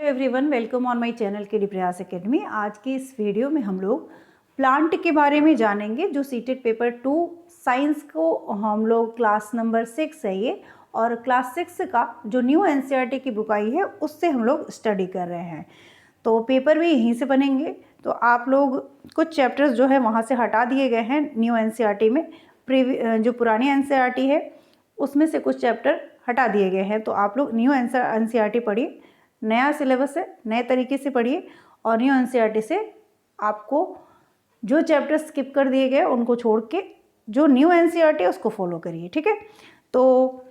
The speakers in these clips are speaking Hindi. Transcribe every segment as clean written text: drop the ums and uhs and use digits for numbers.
Everyone, welcome on my channel KD प्रयास एकेडमी। आज की इस वीडियो में हम लोग प्लांट के बारे में जानेंगे। जो सीटेड पेपर 2 साइंस को हम लोग क्लास नंबर 6 है ये, और क्लास 6 का जो न्यू एनसीईआरटी की बुक आई है उससे हम लोग स्टडी कर रहे हैं। तो पेपर भी यहीं से बनेंगे। तो आप लोग कुछ चैप्टर्स जो है वहाँ से हटा दिए गए हैं न्यू एनसीईआरटी में। जो पुरानी एनसीईआरटी है उसमें से कुछ चैप्टर हटा दिए गए हैं। तो आप लोग न्यू एनसीईआरटी पढ़िए, नया सिलेबस है, नए तरीके से पढ़िए। और न्यू एनसीईआरटी से आपको जो चैप्टर स्किप कर दिए गए उनको छोड़ के जो न्यू एनसीईआरटी है उसको फॉलो करिए, ठीक है। तो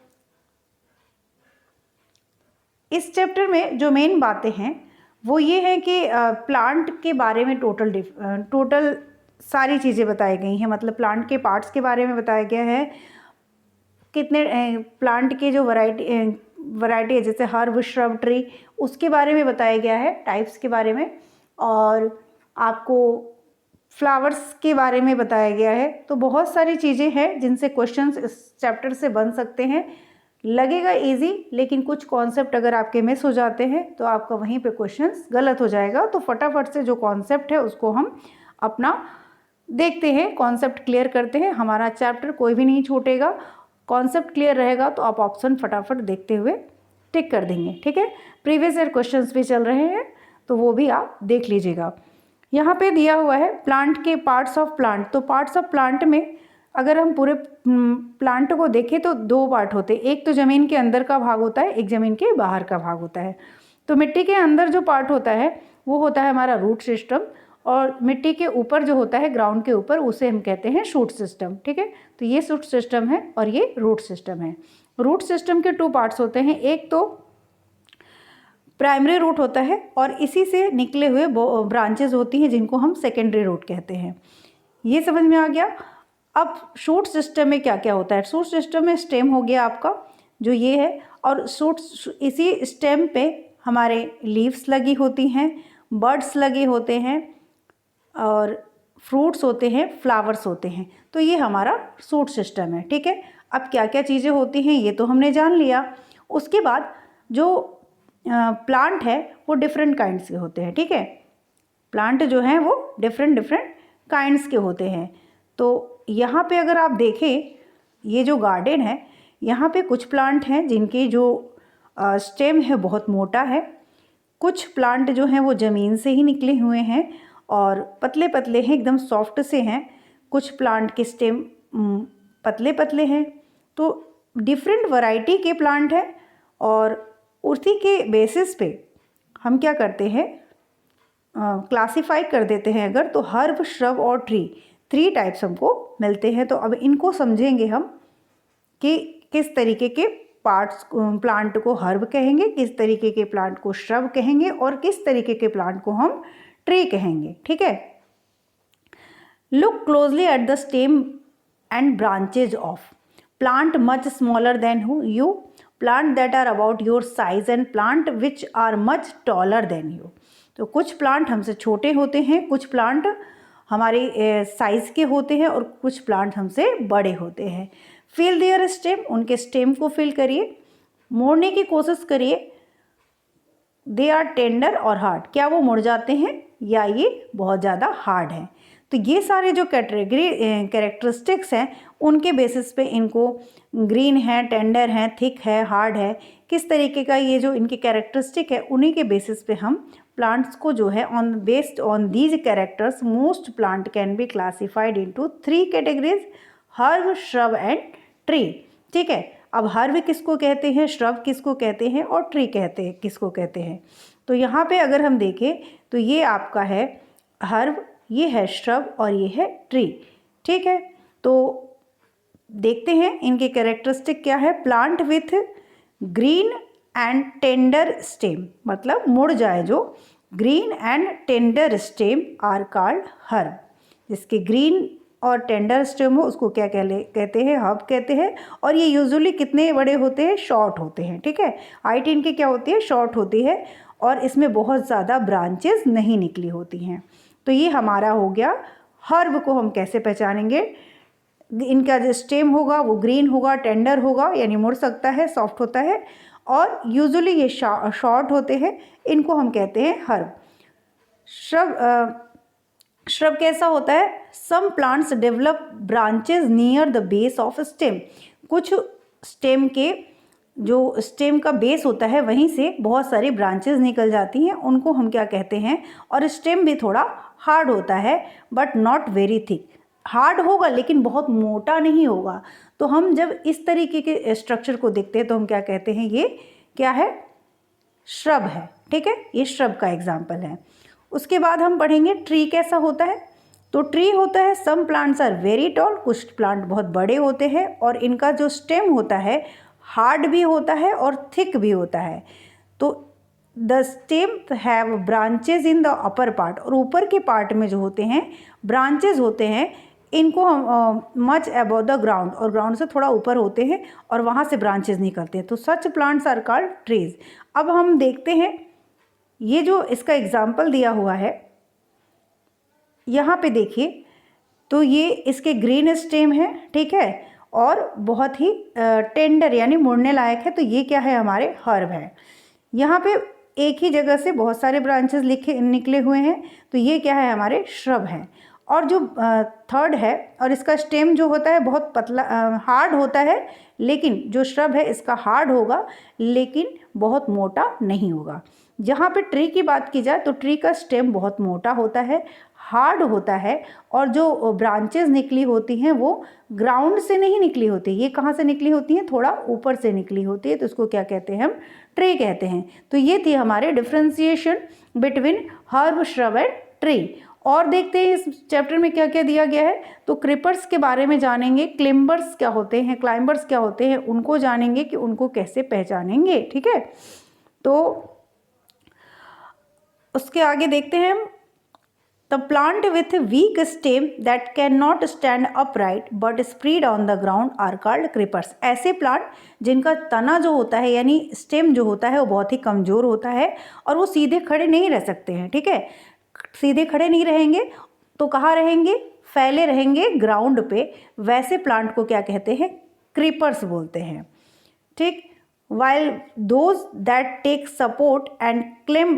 इस चैप्टर में जो मेन बातें हैं वो ये है कि प्लांट के बारे में टोटल सारी चीज़ें बताई गई हैं। मतलब प्लांट के पार्ट्स के बारे में बताया गया है, कितने प्लांट के जो वैरायटी है जैसे हर्ब, श्रब, ट्री, उसके बारे में बताया गया है, टाइप्स के बारे में। और आपको फ्लावर्स के बारे में बताया गया है। तो बहुत सारी चीज़ें हैं जिनसे क्वेश्चंस इस चैप्टर से बन सकते हैं। लगेगा इजी, लेकिन कुछ कॉन्सेप्ट अगर आपके मिस हो जाते हैं तो आपका वहीं पे क्वेश्चंस गलत हो जाएगा। तो फटाफट से जो कॉन्सेप्ट है उसको हम अपना देखते हैं, कॉन्सेप्ट क्लियर करते हैं। हमारा चैप्टर कोई भी नहीं छूटेगा। कॉन्सेप्ट क्लियर रहेगा तो आप ऑप्शन फटाफट देखते हुए टिक कर देंगे, ठीक है। प्रीवियस ईयर क्वेश्चंस भी चल रहे हैं तो वो भी आप देख लीजिएगा। यहाँ पे दिया हुआ है प्लांट के पार्ट्स ऑफ प्लांट। तो पार्ट्स ऑफ प्लांट में अगर हम पूरे प्लांट को देखें तो 2 पार्ट होते हैं। एक तो ज़मीन के अंदर का भाग होता है, एक ज़मीन के बाहर का भाग होता है। तो मिट्टी के अंदर जो पार्ट होता है वो होता है हमारा रूट सिस्टम, और मिट्टी के ऊपर जो होता है ग्राउंड के ऊपर उसे हम कहते हैं शूट सिस्टम, ठीक है। तो ये शूट सिस्टम है और ये रूट सिस्टम है। रूट सिस्टम के 2 पार्ट्स होते हैं। एक तो प्राइमरी रूट होता है और इसी से निकले हुए ब्रांचेस होती हैं जिनको हम सेकेंडरी रूट कहते हैं। ये समझ में आ गया। अब शूट सिस्टम में क्या क्या होता है। शूट सिस्टम में स्टेम हो गया आपका जो ये है, और इसी स्टेम पे हमारे लीव्स लगी होती हैं, बर्ड्स लगे होते हैं, और फ्रूट्स होते हैं, फ्लावर्स होते हैं। तो ये हमारा शूट सिस्टम है, ठीक है। अब क्या क्या चीज़ें होती हैं ये तो हमने जान लिया। उसके बाद जो प्लांट है वो डिफरेंट काइंड्स के होते हैं, ठीक है। प्लांट जो हैं वो डिफरेंट काइंड्स के होते हैं। तो यहाँ पे अगर आप देखें, ये जो गार्डन है यहाँ पे कुछ प्लांट हैं जिनके जो स्टेम है बहुत मोटा है। कुछ प्लांट जो हैं वो ज़मीन से ही निकले हुए हैं और पतले पतले हैं, एकदम सॉफ्ट से हैं। कुछ प्लांट के स्टेम पतले पतले हैं। तो डिफरेंट वैरायटी के प्लांट हैं, और उसी के बेसिस पे हम क्या करते हैं, क्लासिफाई कर देते हैं। अगर तो हर्ब, श्रब और ट्री, 3 टाइप्स हमको मिलते हैं। तो अब इनको समझेंगे हम कि किस तरीके के प्लांट को हर्ब कहेंगे, किस तरीके के प्लांट को श्रब कहेंगे, और किस तरीके के प्लांट को हम ट्री कहेंगे, ठीक है। Look closely at the stem and branches of plant much smaller than you, plant that are about your size, and plant which are much taller than you. तो कुछ प्लांट हमसे छोटे होते हैं, कुछ प्लांट हमारे साइज के होते हैं, और कुछ प्लांट हमसे बड़े होते हैं। फील देयर स्टेम, उनके स्टेम को फील करिए, मोड़ने की कोशिश करिए। दे आर टेंडर और हार्ड, क्या वो मुड़ जाते हैं या ये बहुत ज़्यादा हार्ड है। तो ये सारे जो कैरेक्टरिस्टिक्स हैं उनके बेसिस पे इनको ग्रीन है, टेंडर है, थिक है, हार्ड है, किस तरीके का ये जो इनके कैरेक्टरिस्टिक है उन्हीं के बेसिस पे हम प्लांट्स को जो है based on these characters most plant can be classified into 3 categories, herb, shrub and tree, ठीक है। अब हर्ब किसको कहते हैं, श्रब किसको कहते हैं, और ट्री किसको कहते हैं। तो यहाँ पे अगर हम देखें तो ये आपका है हर्ब, ये है श्रब और ये है ट्री, ठीक है। तो देखते हैं इनके कैरेक्टरिस्टिक क्या है। Plant with green and tender stem, मतलब मुड़ जाए जो green and tender stem are called herb. जिसके ग्रीन और टेंडर स्टेम हो उसको क्या कहते हैं, हर्ब कहते हैं। और ये यूजुअली कितने बड़े होते हैं, शॉर्ट होते हैं, ठीक है। हाइट इनकी क्या होती है, शॉर्ट होती है, और इसमें बहुत ज़्यादा ब्रांचेस नहीं निकली होती हैं। तो ये हमारा हो गया हर्ब। को हम कैसे पहचानेंगे, इनका जो स्टेम होगा वो ग्रीन होगा, टेंडर होगा यानी मुड़ सकता है, सॉफ्ट होता है, और यूजुअली ये शॉर्ट होते हैं, इनको हम कहते हैं हर्ब। श्रब कैसा होता है? Some plants develop branches near the base of stem. कुछ स्टेम के जो स्टेम का बेस होता है वहीं से बहुत सारी ब्रांचेस निकल जाती हैं, उनको हम क्या कहते हैं? और स्टेम भी थोड़ा हार्ड होता है but not very thick. Hard होगा लेकिन बहुत मोटा नहीं होगा। तो हम जब इस तरीके के स्ट्रक्चर को देखते हैं तो हम क्या कहते हैं? ये क्या है? श्रब है। ठीक है, ये श्रब का एग्जाम्पल है। उसके बाद हम पढ़ेंगे ट्री कैसा होता है। तो ट्री होता है some plants are very tall, कुछ प्लांट बहुत बड़े होते हैं और इनका जो स्टेम होता है हार्ड भी होता है और थिक भी होता है। तो the stem have branches in the upper part, और ऊपर के पार्ट में जो होते हैं ब्रांचेज होते हैं, इनको हम मच अबव द ग्राउंड, और ग्राउंड से थोड़ा ऊपर होते हैं और वहाँ से ब्रांचेज निकलते हैं। तो such plants are called trees. अब हम देखते हैं ये जो इसका एग्जाम्पल दिया हुआ है, यहाँ पे देखिए तो ये इसके ग्रीन स्टेम है, ठीक है, और बहुत ही टेंडर यानी मुड़ने लायक है। तो ये क्या है? हमारे हर्ब है। यहाँ पे एक ही जगह से बहुत सारे ब्रांचेस निकले हुए हैं, तो ये क्या है? हमारे श्रब हैं। और जो थर्ड है, और इसका स्टेम जो होता है बहुत पतला हार्ड होता है, लेकिन जो श्रब है इसका हार्ड होगा लेकिन बहुत मोटा नहीं होगा। जहाँ पे ट्री की बात की जाए तो ट्री का स्टेम बहुत मोटा होता है, हार्ड होता है, और जो ब्रांचेस निकली होती हैं वो ग्राउंड से नहीं निकली होती, ये कहाँ से निकली होती हैं? थोड़ा ऊपर से निकली होती है। तो इसको क्या कहते हैं? हम ट्री कहते हैं। तो ये थी हमारे differentiation between herb, shrub and tree. और देखते हैं इस चैप्टर में क्या क्या दिया गया है। तो क्रीपर्स के बारे में जानेंगे, क्लाइंबर्स क्या होते हैं, क्लाइंबर्स क्या होते हैं, उनको जानेंगे कि उनको कैसे पहचानेंगे। ठीक है, तो उसके आगे देखते हैं हम the plant with weak stem that can not stand upright but spread on the ground are called creepers. ऐसे प्लांट जिनका तना जो होता है यानी स्टेम जो होता है वो बहुत ही कमज़ोर होता है और वो सीधे खड़े नहीं रह सकते हैं। ठीक है, सीधे खड़े नहीं रहेंगे तो कहाँ रहेंगे? फैले रहेंगे ग्राउंड पे। वैसे प्लांट को क्या कहते हैं? क्रीपर्स बोलते हैं। ठीक, while those that take support and climb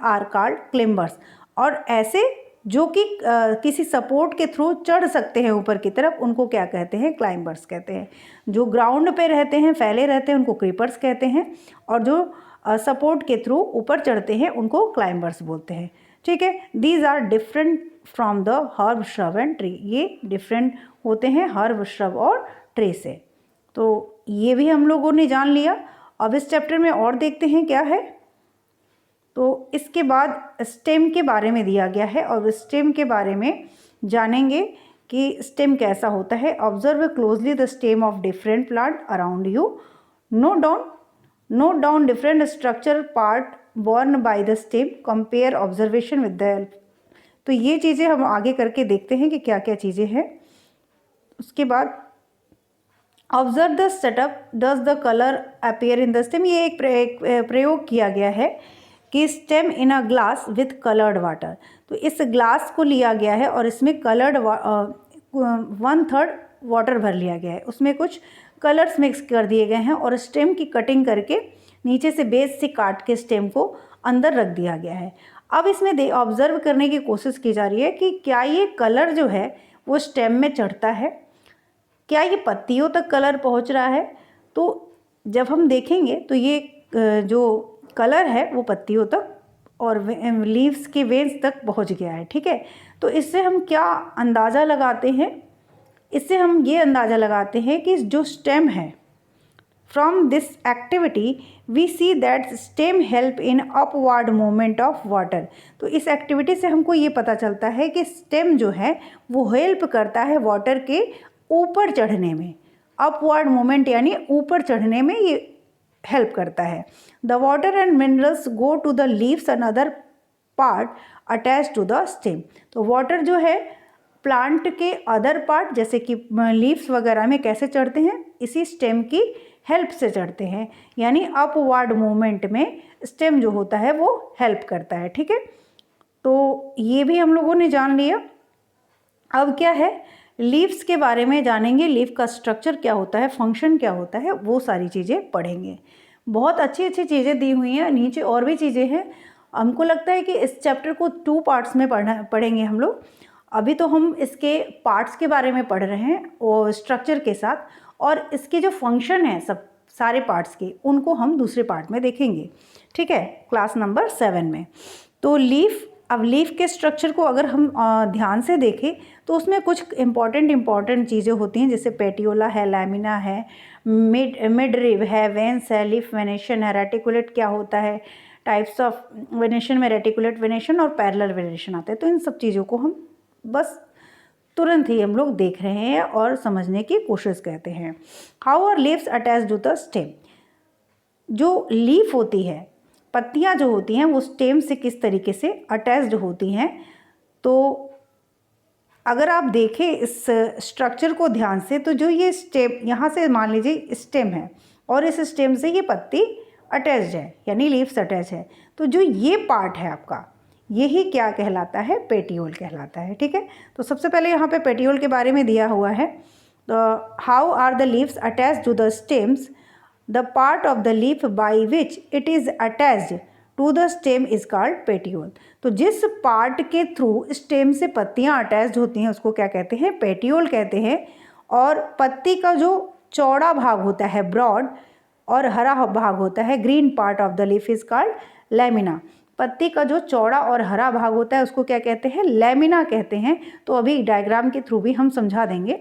are called climbers। और ऐसे जो कि किसी सपोर्ट के थ्रू चढ़ सकते हैं ऊपर की तरफ, उनको क्या कहते हैं? क्लाइंबर्स कहते हैं। जो ग्राउंड पे रहते हैं, फैले रहते हैं, उनको क्रीपर्स कहते हैं, और जो सपोर्ट के थ्रू ऊपर चढ़ते हैं उनको क्लाइंबर्स बोलते हैं। ठीक है, these are different from the herb, shrub and tree. ये डिफरेंट होते हैं हर्ब, श्रब और ट्री से। तो ये भी हम लोगों ने जान लिया। अब इस चैप्टर में और देखते हैं क्या है। तो इसके बाद स्टेम के बारे में दिया गया है और स्टेम के बारे में जानेंगे कि स्टेम कैसा होता है। Observe closely the stem of different plant around you. Note down different structure part borne by the stem. Compare observation with the help. तो ये चीज़ें हम आगे करके देखते हैं कि क्या क्या चीज़ें हैं। उसके बाद observe the setup, does the colour appear in the stem. ये एक प्रयोग किया गया है कि stem in a glass with coloured water. तो इस ग्लास को लिया गया है और इसमें कलर्ड 1/3 वाटर भर लिया गया है, उसमें कुछ कलर्स मिक्स कर दिए गए हैं और स्टेम की कटिंग करके नीचे से बेस से काट के स्टेम को अंदर रख दिया गया है। अब इसमें ऑब्जर्व करने की कोशिश की जा रही है कि क्या ये कलर जो है वो स्टेम में चढ़ता है, क्या ये पत्तियों तक कलर पहुंच रहा है। तो जब हम देखेंगे तो ये जो कलर है वो पत्तियों तक और लीव्स के वेन्स तक पहुंच गया है। ठीक है, तो इससे हम क्या अंदाज़ा लगाते हैं? इससे हम ये अंदाज़ा लगाते हैं कि जो स्टेम है, from this activity we see that stem help in upward movement of water. तो इस एक्टिविटी से हमको ये पता चलता है कि स्टेम जो है वो हेल्प करता है वाटर के ऊपर चढ़ने में। अपवर्ड मूवमेंट यानी ऊपर चढ़ने में ये हेल्प करता है। The water and minerals go to the leaves and other part attach to the stem. तो वाटर जो है प्लांट के अदर पार्ट जैसे कि लीव्स वगैरह में कैसे चढ़ते हैं? इसी स्टेम की हेल्प से चढ़ते हैं, यानी अपवर्ड मूवमेंट में स्टेम जो होता है वो हेल्प करता है। ठीक है, तो ये भी हम लोगों ने जान लिया। अब क्या है, लीव्स के बारे में जानेंगे। लीफ का स्ट्रक्चर क्या होता है, फंक्शन क्या होता है, वो सारी चीज़ें पढ़ेंगे। बहुत अच्छी अच्छी चीज़ें दी हुई हैं, नीचे और भी चीज़ें हैं। हमको लगता है कि इस चैप्टर को 2 पार्ट्स में पढ़ेंगे हम लोग। अभी तो हम इसके पार्ट्स के बारे में पढ़ रहे हैं और स्ट्रक्चर के साथ, और इसके जो फंक्शन हैं सब सारे पार्ट्स के, उनको हम दूसरे पार्ट में देखेंगे, ठीक है, क्लास नंबर 7 में। तो अब लीफ के स्ट्रक्चर को अगर हम ध्यान से देखें तो उसमें कुछ इम्पॉर्टेंट चीज़ें होती हैं, जैसे पेटियोला है, लैमिना है, मिडरिब है, वेंस है, लीफ वेनेशन है, रेटिकुलेट क्या होता है, टाइप्स ऑफ वेनेशन में रेटिकुलेट वेनेशन और पैरेलल वेनेशन आते हैं। तो इन सब चीज़ों को हम बस तुरंत ही हम लोग देख रहे हैं और समझने की कोशिश करते हैं। How are leaves attached to the stem. जो लीफ होती है, पत्तियां जो होती हैं, वो स्टेम से किस तरीके से अटैच्ड होती हैं। तो अगर आप देखें इस स्ट्रक्चर को ध्यान से, तो जो ये स्टेम, यहाँ से मान लीजिए स्टेम है और इस स्टेम से ये पत्ती अटैच्ड है, यानी लीव्स अटैच है। तो जो ये पार्ट है आपका, यही क्या कहलाता है, पेटियोल कहलाता है, ठीक है। तो सबसे पहले यहाँ पे पेटियोल के बारे में दिया हुआ है। How are the leaves attached to the stems, the part of the leaf by which it is attached to the stem is called petiole. तो जिस पार्ट के थ्रू स्टेम से पत्तियाँ अटैच्ड होती हैं उसको क्या कहते हैं, पेटियोल कहते हैं। और पत्ती का जो चौड़ा भाग होता है, ब्रॉड, और हरा भाग होता है, green part of the leaf is called lamina. पत्ती का जो चौड़ा और हरा भाग होता है उसको क्या कहते हैं, लैमिना कहते हैं। तो अभी डायग्राम के थ्रू भी हम समझा देंगे।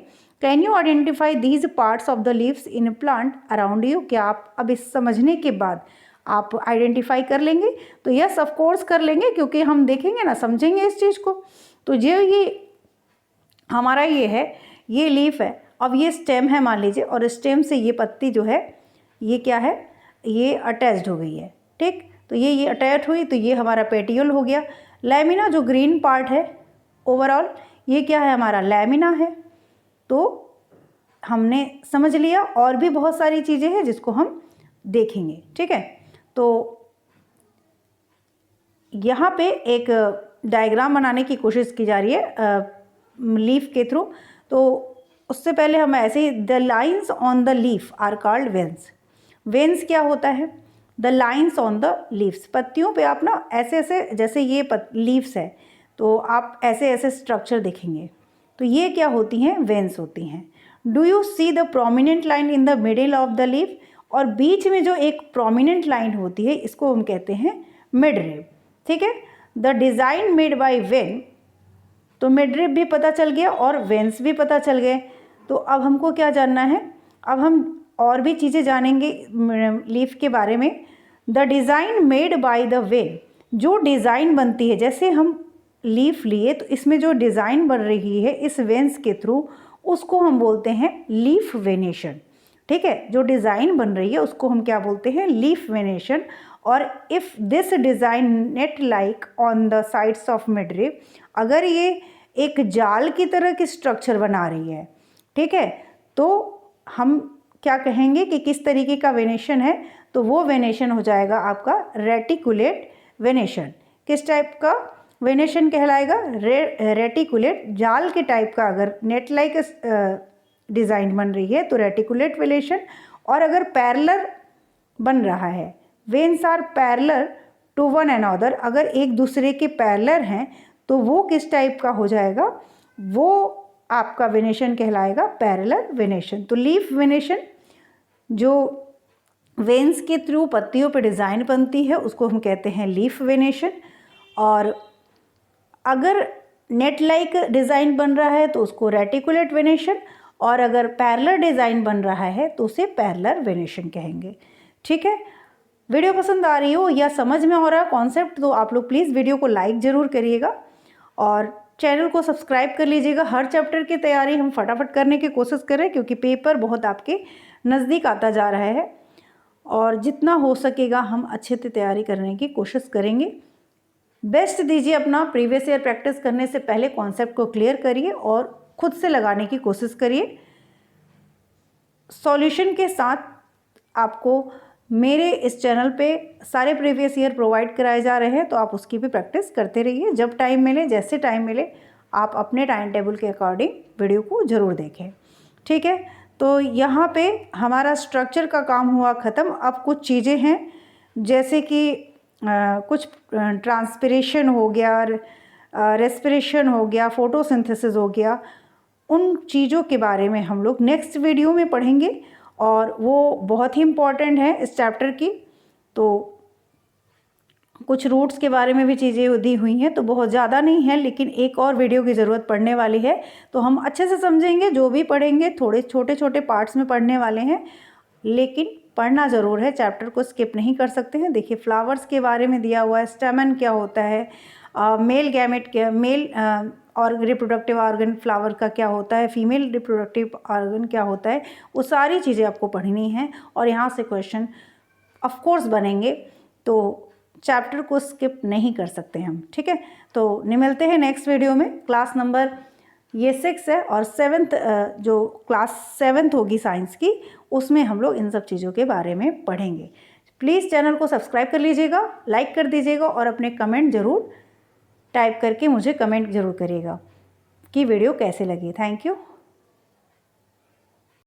Can you identify these parts of the leaves in plant around you. क्या आप अब इस समझने के बाद आप आइडेंटिफाई कर लेंगे? तो यस ऑफ कोर्स कर लेंगे, क्योंकि हम देखेंगे ना, समझेंगे इस चीज़ को। तो जो ये हमारा ये है, ये लीफ है, अब ये स्टेम है मान लीजिए, और स्टेम से ये पत्ती जो है, ये क्या है, ये अटैच्ड हो गई है, ठीक। तो ये अटैच हुई, तो ये हमारा पेटियोल हो गया। लैमिना जो ग्रीन पार्ट है ओवरऑल, ये क्या है, हमारा लैमिना है। तो हमने समझ लिया, और भी बहुत सारी चीज़ें हैं जिसको हम देखेंगे, ठीक है। तो यहाँ पे एक डायग्राम बनाने की कोशिश की जा रही है लीफ के थ्रू। तो उससे पहले हम ऐसे ही, the lines on the leaf are called veins. Veins क्या होता है, the lines on the leaves. पत्तियों पे आप ना ऐसे ऐसे, जैसे ये लीव्स है, तो आप ऐसे ऐसे स्ट्रक्चर देखेंगे, तो ये क्या होती हैं, वेन्स होती हैं। Do you see the prominent line in the middle of the leaf. और बीच में जो एक प्रोमिनेंट लाइन होती है, इसको हम कहते हैं मिडरिब, ठीक है। The design made by when, तो मिडरिब भी पता चल गया और वेन्स भी पता चल गए। तो अब हमको क्या जानना है, अब हम और भी चीज़ें जानेंगे लीफ के बारे में। The design made by the when, जो डिज़ाइन बनती है, जैसे हम लीफ लिए तो इसमें जो डिज़ाइन बन रही है इस वेन्स के थ्रू, उसको हम बोलते हैं लीफ वेनेशन, ठीक है। जो डिज़ाइन बन रही है उसको हम क्या बोलते हैं, लीफ वेनेशन। और if this design net like on the sides of midrib, अगर ये एक जाल की तरह की स्ट्रक्चर बना रही है, ठीक है, तो हम क्या कहेंगे कि किस तरीके का वेनेशन है, तो वो वेनेशन हो जाएगा आपका रेटिकुलेट वेनेशन। किस टाइप का वेनेशन कहलाएगा, रेटिकुलेट, जाल के टाइप का। अगर नेट लाइक डिज़ाइन बन रही है तो रेटिकुलेट वेनेशन। और अगर पैरेलल बन रहा है, veins are parallel to one another, अगर एक दूसरे के पैरेलल हैं तो वो किस टाइप का हो जाएगा, वो आपका वेनेशन कहलाएगा पैरेलल वेनेशन। तो लीफ वेनेशन, जो वेन्स के थ्रू पत्तियों पे डिज़ाइन बनती है, उसको हम कहते हैं लीफ वेनेशन। और अगर नेट लाइक डिज़ाइन बन रहा है तो उसको रेटिकुलेट वेनेशन, और अगर पैरेलल डिज़ाइन बन रहा है तो उसे पैरेलल वेनेशन कहेंगे, ठीक है। वीडियो पसंद आ रही हो या समझ में आ रहा है कॉन्सेप्ट, तो आप लोग प्लीज़ वीडियो को लाइक ज़रूर करिएगा और चैनल को सब्सक्राइब कर लीजिएगा। हर चैप्टर की तैयारी हम फटाफट करने की कोशिश करें, क्योंकि पेपर बहुत आपके नज़दीक आता जा रहा है, और जितना हो सकेगा हम अच्छे से तैयारी करने की कोशिश करेंगे। बेस्ट दीजिए अपना। प्रीवियस ईयर प्रैक्टिस करने से पहले कॉन्सेप्ट को क्लियर करिए और खुद से लगाने की कोशिश करिए। सॉल्यूशन के साथ आपको मेरे इस चैनल पे सारे प्रीवियस ईयर प्रोवाइड कराए जा रहे हैं, तो आप उसकी भी प्रैक्टिस करते रहिए। जब टाइम मिले, जैसे टाइम मिले, आप अपने टाइम टेबल के अकॉर्डिंग वीडियो को ज़रूर देखें, ठीक है। तो यहाँ पे हमारा स्ट्रक्चर का काम हुआ ख़त्म। अब कुछ चीज़ें हैं जैसे कि कुछ ट्रांसपिरेशन हो गया, रेस्पिरेशन हो गया, फोटोसिंथेसिस हो गया, उन चीज़ों के बारे में हम लोग नेक्स्ट वीडियो में पढ़ेंगे और वो बहुत ही इम्पॉर्टेंट है इस चैप्टर की। तो कुछ रूट्स के बारे में भी चीज़ें दी हुई हैं, तो बहुत ज़्यादा नहीं है, लेकिन एक और वीडियो की ज़रूरत पड़ने वाली है। तो हम अच्छे से समझेंगे, जो भी पढ़ेंगे थोड़े छोटे छोटे पार्ट्स में पढ़ने वाले हैं, लेकिन पढ़ना ज़रूर है, चैप्टर को स्किप नहीं कर सकते हैं। देखिए फ्लावर्स के बारे में दिया हुआ है, स्टेमन क्या होता है, मेल गैमेट क्या, मेल और रिप्रोडक्टिव ऑर्गन फ्लावर का क्या होता है, फीमेल रिप्रोडक्टिव ऑर्गन क्या होता है, वो सारी चीज़ें आपको पढ़नी हैं और यहाँ से क्वेश्चन ऑफ कोर्स बनेंगे। तो चैप्टर को स्किप नहीं कर सकते हम, ठीक है। तो मिलते हैं नेक्स्ट वीडियो में। क्लास नंबर ये 6 है और 7th जो क्लास 7th होगी साइंस की, उसमें हम लोग इन सब चीज़ों के बारे में पढ़ेंगे। प्लीज़ चैनल को सब्सक्राइब कर लीजिएगा, लाइक कर दीजिएगा और अपने कमेंट ज़रूर टाइप करके मुझे कमेंट ज़रूर करिएगा कि वीडियो कैसे लगी। Thank you.